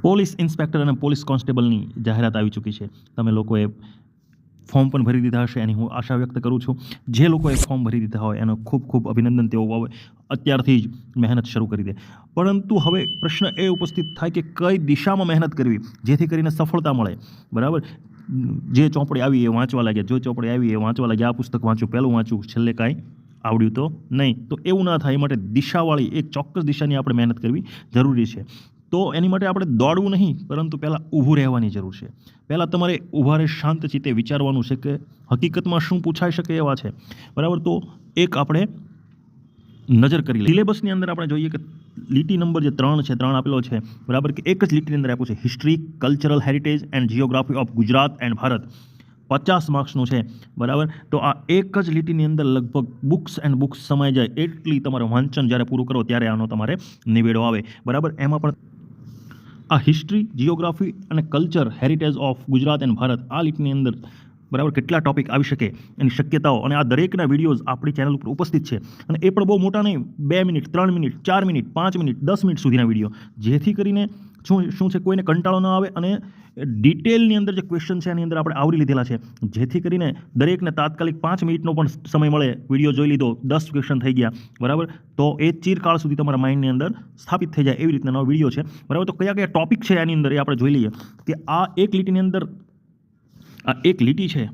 Police inspector અને police કોન્સ્ટેબલની જાહેરાત આવી ચૂકી છે. તમે લોકોએ ફોર્મ પણ ભરી દીધા હશે એની હું આશા વ્યક્ત કરું છું. જે લોકોએ ફોર્મ ભરી દીધા હોય એનો ખૂબ ખૂબ અભિનંદન. તેઓ હવે અત્યારથી જ મહેનત શરૂ કરી દે. પરંતુ હવે પ્રશ્ન એ ઉપસ્થિત થાય કે કઈ દિશામાં મહેનત કરવી જેથી કરીને સફળતા મળે. બરાબર, જે ચોપડી આવી એ વાંચવા લાગ્યા, જો ચોપડી આવી એ વાંચવા લાગ્યા, આ પુસ્તક વાંચ્યું, પહેલું વાંચ્યું, છેલ્લે કાંઈ આવડ્યું તો નહીં. તો એવું ના થાય એ માટે દિશાવાળી એક ચોક્કસ દિશાની આપણે મહેનત કરવી જરૂરી છે. તો એની માટે આપણે દોડવું નહીં, પરંતુ પહેલાં ઊભું રહેવાની જરૂર છે. પહેલાં તમારે ઊભા રહે શાંત ચિત્તે વિચારવાનું છે કે હકીકતમાં શું પૂછાઈ શકે એવા છે. બરાબર, તો એક આપણે નજર કરી લઈએ. સિલેબસની અંદર આપણે જોઈએ કે લીટી નંબર જે 3 છે, 3 આપેલો છે. બરાબર, કે એક જ લીટીની અંદર આપ્યું છે history, cultural heritage and geography of Gujarat and Bharat. 50 માર્ક્સનું છે. બરાબર, તો આ એક જ લીટીની અંદર લગભગ બુક્સ એન્ડ બુક્સ સમાઈ જાય એટલી તમારે વાંચન જ્યારે પૂરું કરો ત્યારે આનો તમારે નિવેડો આવે. બરાબર, એમાં પણ આ હિસ્ટ્રી, જિયોગ્રાફી અને culture heritage of Gujarat and Bharat આ લીટીની અંદર બરાબર કેટલા ટોપિક આવી શકે એની શક્યતાઓ, અને આ દરેકના વિડીયોઝ આપણી ચેનલ ઉપર ઉપસ્થિત છે. અને એ પણ બહુ મોટા નહીં, 2 minute, 3 minute, 4 minute, 5 minute, 10 minute સુધીના વિડીયો, જેથી કરીને શું છે કોઈને કંટાળો ન આવે અને ડિટેલની અંદર જે ક્વેશ્ચન છે એની અંદર આપણે આવરી લીધેલા છે, જેથી કરીને દરેકને તાત્કાલિક 5 મિનિટનો પણ સમય મળે. વિડીયો જોઈ લીધો, 10 ક્વેશ્ચન થઈ ગયા. બરાબર, તો એ ચિરકાળ સુધી તમારા માઇન્ડની અંદર સ્થાપિત થઈ જાય એવી રીતના નવો વિડીયો છે. બરાબર, તો કયા કયા ટોપિક છે એની અંદર એ આપણે જોઈ લઈએ કે આ એક લીટીની અંદર આ એક લીટી છે.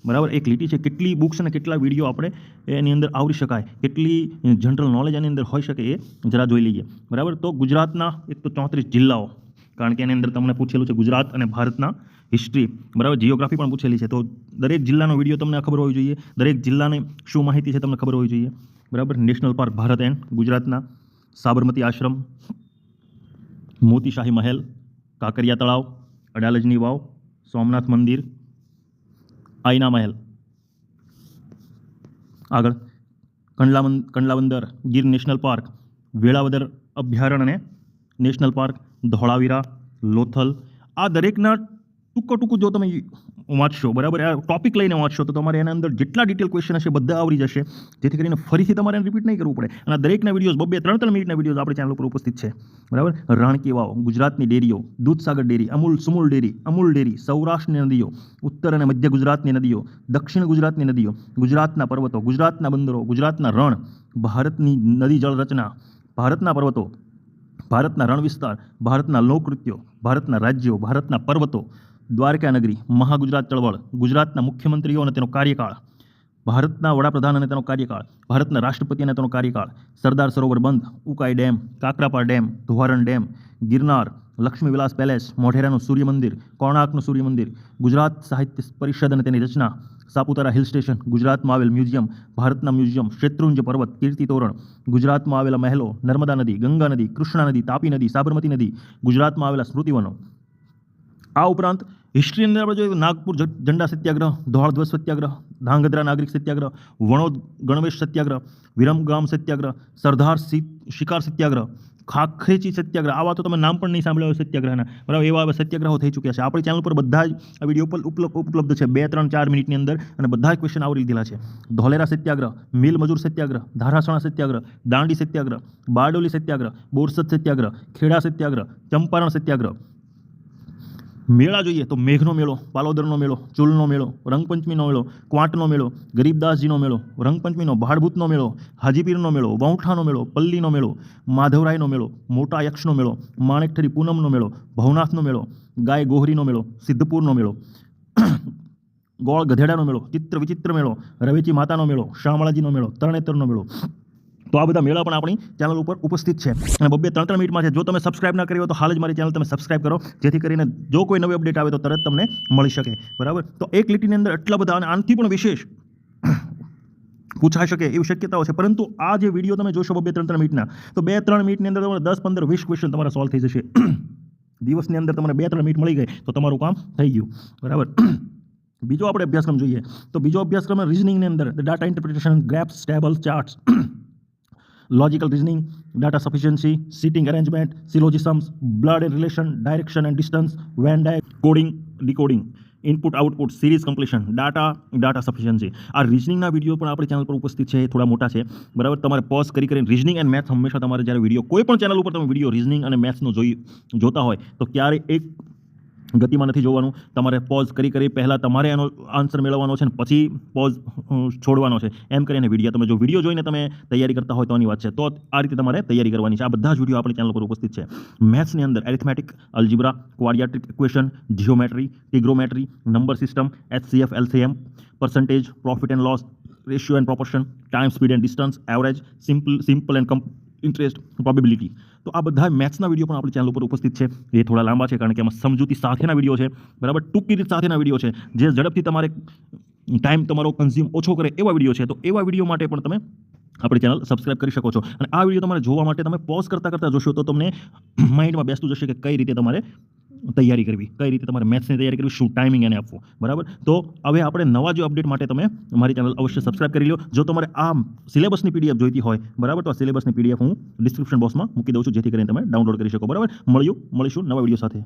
બરાબર, એક લીટી છે, કેટલી બુક્સ અને કેટલા વિડીયો આપણે એની અંદર આવરી શકાય, કેટલી જનરલ નોલેજ એની અંદર હોઈ શકે એ જરા જોઈ લઈએ. બરાબર, તો ગુજરાતના એક તો 34 જિલ્લાઓ, કારણ કે એની અંદર તમને પૂછેલું છે ગુજરાત અને ભારતના હિસ્ટ્રી. બરાબર, જિયોગ્રાફી પણ પૂછેલી છે. તો દરેક જિલ્લાનો વિડીયો તમને ખબર હોવી જોઈએ, દરેક જિલ્લાને શું માહિતી છે તમને ખબર હોવી જોઈએ. બરાબર, નેશનલ પાર્ક ભારત એન્ડ ગુજરાતના, સાબરમતી આશ્રમ, મોતીશાહી મહેલ, કાંકરિયા તળાવ, અડાલજની વાવ, સોમનાથ મંદિર, આઈના મહેલ. આગળ કંડલા બંદર, ગીર નેશનલ પાર્ક, વેળાવદર અભયારણ્ય નેશનલ પાર્ક, ધોળાવીરા, લોથલ. આ દરેકના ટૂંકું જો તમે વાંચશો, બરાબર, આ ટોપિક લઈને વાંચશો તો તમારે એના અંદર જેટલા ડિટેલ ક્વેશ્ચન હશે બધા આવરી જશે, જેથી કરીને ફરીથી તમારે એને રિપીટ નહીં કરવું પડે. અને દરેકના વિડીયોઝ 2-3 મિનિટના વિડીયોઝ આપણી ચેનલ ઉપર ઉપસ્થિત છે. બરાબર, રાણકી વાવ, ગુજરાતની ડેરીઓ, Dudhsagar dairy, Sumul dairy, Amul dairy, સૌરાષ્ટ્રની નદીઓ, ઉત્તર અને મધ્ય ગુજરાતની નદીઓ, દક્ષિણ ગુજરાતની નદીઓ, ગુજરાતના પર્વતો, ગુજરાતના બંદરો, ગુજરાતના રણ, ભારતની નદી જળ રચના, ભારતના પર્વતો, ભારતના રણ વિસ્તાર, ભારતના લોકનૃત્યો, ભારતના રાજ્યો, ભારતના પર્વતો, દ્વારકા નગરી, મહાગુજરાત ચળવળ, ગુજરાતના મુખ્યમંત્રીઓ અને તેનો કાર્યકાળ, ભારતના વડાપ્રધાન અને તેનો કાર્યકાળ, ભારતના રાષ્ટ્રપતિ અને તેનો કાર્યકાળ, સરદાર સરોવર બંધ, Ukai dam, Kakrapar dam, Dhovaran dam, Girnar, Laxmi Vilas palace, મોઢેરાનું સૂર્ય મંદિર, કોણાર્કનું સૂર્ય મંદિર, ગુજરાત સાહિત્ય પરિષદ અને તેની રચના, સાપુતારા હિલ સ્ટેશન, ગુજરાતમાં આવેલ મ્યુઝિયમ, ભારતના મ્યુઝિયમ, શેત્રુંજ પર્વત, કીર્તિ તોરણ, ગુજરાતમાં આવેલા મહેલો, નર્મદા નદી, ગંગા નદી, કૃષ્ણા નદી, તાપી નદી, સાબરમતી નદી, ગુજરાતમાં આવેલા સ્મૃતિવનો. આ ઉપરાંત હિસ્ટ્રી અંદર આપણે જોઈએ નાગપુર ઝંડા સત્યાગ્રહ, ધોળધ્વજ સત્યાગ્રહ, ધાંગધ્રા નાગરિક સત્યાગ્રહ, વણોદ ગણવેશ સત્યાગ્રહ, વિરમગામ સત્યાગ્રહ, સરદાર શિકાર સત્યાગ્રહ, ખાખરેચી સત્યાગ્રહ. આવા તો તમે નામ પણ નહીં સાંભળ્યા હોય સત્યાગ્રહના. બરાબર, એવા સત્યાગ્રહો થઈ ચૂક્યા છે. આપણી ચેનલ પર બધા જ આ વિડીયો પર ઉપલબ્ધ છે 2, 3, 4 મિનિટની અંદર, અને બધા જ ક્વેશ્ચન આવરી લીધેલા છે. ધોલેરા સત્યાગ્રહ, મિલ મજૂર સત્યાગ્રહ, ધારાસણા સત્યાગ્રહ, દાંડી સત્યાગ્રહ, બારડોલી સત્યાગ્રહ, બોરસદ સત્યાગ્રહ, ખેડા સત્યાગ્રહ, ચંપારણ સત્યાગ્રહ. મેળા જોઈએ તો મેઘનો મેળો, પાલોદરનો મેળો, ચૂલનો મેળો, રંગપંચમીનો મેળો, ક્વાંટનો મેળો, ગરીબદાસજીનો મેળો, રંગપંચમીનો, ભાડભૂતનો મેળો, હાજીપીરનો મેળો, વૌઠાનો મેળો, પલ્લીનો મેળો, માધવરાયનો મેળો, મોટા યક્ષનો મેળો, માણેકઠરી પૂનમનો મેળો, ભવનાથનો મેળો, ગાય ગોહરીનો મેળો, સિદ્ધપુરનો મેળો, ગોળ ગધેડાનો મેળો, ચિત્ર વિચિત્ર મેળો, રવેચી માતાનો મેળો, શામળાજીનો મેળો, તરણેતરનો મેળો. તો આ બધા મેળા પણ આપણી ચેનલ ઉપર ઉપસ્થિત છે અને 2-3 મિનિટમાં છે. જો તમે સબસ્ક્રાઇબ ના કરી હોય તો હાલ જ મારી ચેનલ તમે સબસ્ક્રાઇબ કરો, જેથી કરીને જો કોઈ નવી અપડેટ આવે તો તરત તમને મળી શકે. બરાબર, તો એક લીટીની અંદર એટલા બધા અને આનાથી પણ વિશેષ પૂછાઈ શકે એવી શક્યતાઓ છે. પરંતુ આ જે વિડીયો તમે જોશો 2-3 મિનિટના, તો 2-3 મિનિટની અંદર તમારે 10, 15, 20 ક્વેશ્ચન તમારા સોલ્વ થઈ જશે. દિવસની અંદર તમને 2-3 મિનિટ મળી ગઈ તો તમારું કામ થઈ ગયું. બરાબર, બીજો આપણે અભ્યાસક્રમ જોઈએ તો બીજો અભ્યાસક્રમ રિઝનિંગની અંદર data interpretation, graphs, tables, charts, logical reasoning, data sufficiency, seating arrangement, syllogisms, blood and relation, direction and distance, Venn diagram, coding, decoding. Input output, series completion, data sufficiency. આ રિઝનિંગના વિડીયો પણ આપણી ચેનલ પર ઉપસ્થિત છે, એ થોડા મોટા છે, બરાબર. તમારે પોઝ કરીને રિઝનિંગ એન્ડ મેથ્સ હંમેશા તમારે જ્યારે વિડીયો કોઈ પણ ચેનલ ઉપર તમે વિડીયો રિઝનિંગ અને મેથ્સનો જોતા હોય તો ક્યારે એક ગતિમાં નથી જોવાનું. તમારે પોઝ કરી પહેલાં તમારે એનો આન્સર મેળવવાનો છે ને પછી પોઝ છોડવાનો છે. એમ કરીને તમે જો વિડીયો જોઈને તમે તૈયારી કરતા હોય તો આની વાત છે. તો આ રીતે તમારે તૈયારી કરવાની છે. આ બધા જ વિડીયો આપણી ચેનલ પર ઉપસ્થિત છે. મેથ્સની અંદર arithmetic, algebra, quadratic equation, geometry, trigonometry, number system, HCF, LCM, percentage, profit and loss, ratio and proportion, time, speed and distance, average, simple and interest, probability. તો આ બધા મેથ્સના વિડીયો પણ આપણી ચેનલ ઉપર ઉપસ્થિત છે. એ થોડા લાંબા છે કારણ કે એમાં સમજૂતી સાથેના વિડીયો છે, બરાબર. ટૂંકી રીત સાથેના વિડીયો છે જે ઝડપથી તમારે ટાઈમ તમારો કન્ઝ્યુમ ઓછો કરે એવા વિડીયો છે. તો એવા વિડીયો માટે પણ તમે આપણી ચેનલ સબસ્ક્રાઇબ કરી શકો છો. અને આ વિડીયો તમારે જોવા માટે તમે પોઝ કરતાં જોશો તો તમને માઇન્ડમાં બેસતું જશે કે કઈ રીતે તમારે તૈયારી કરવી, કઈ રીતે તમારે મેથ્સની તૈયારી કરવી, શું ટાઈમિંગ એને આપવો, બરાબર. તો હવે આપણે નવા જો અપડેટ માટે તમે મારી ચેનલ અવશ્ય સબસ્ક્રાઇબ કરી લો. જો તમારે આ સિલેબસની PDF જોઈતી હોય, બરાબર, તો આ સિલેબસની PDF હું ડિસ્ક્રિપ્શન બોક્સમાં મૂકી દઉં છું જેથી કરીને તમે ડાઉનલોડ કરી શકો, બરાબર. મળીશું નવા વિડીયો સાથે.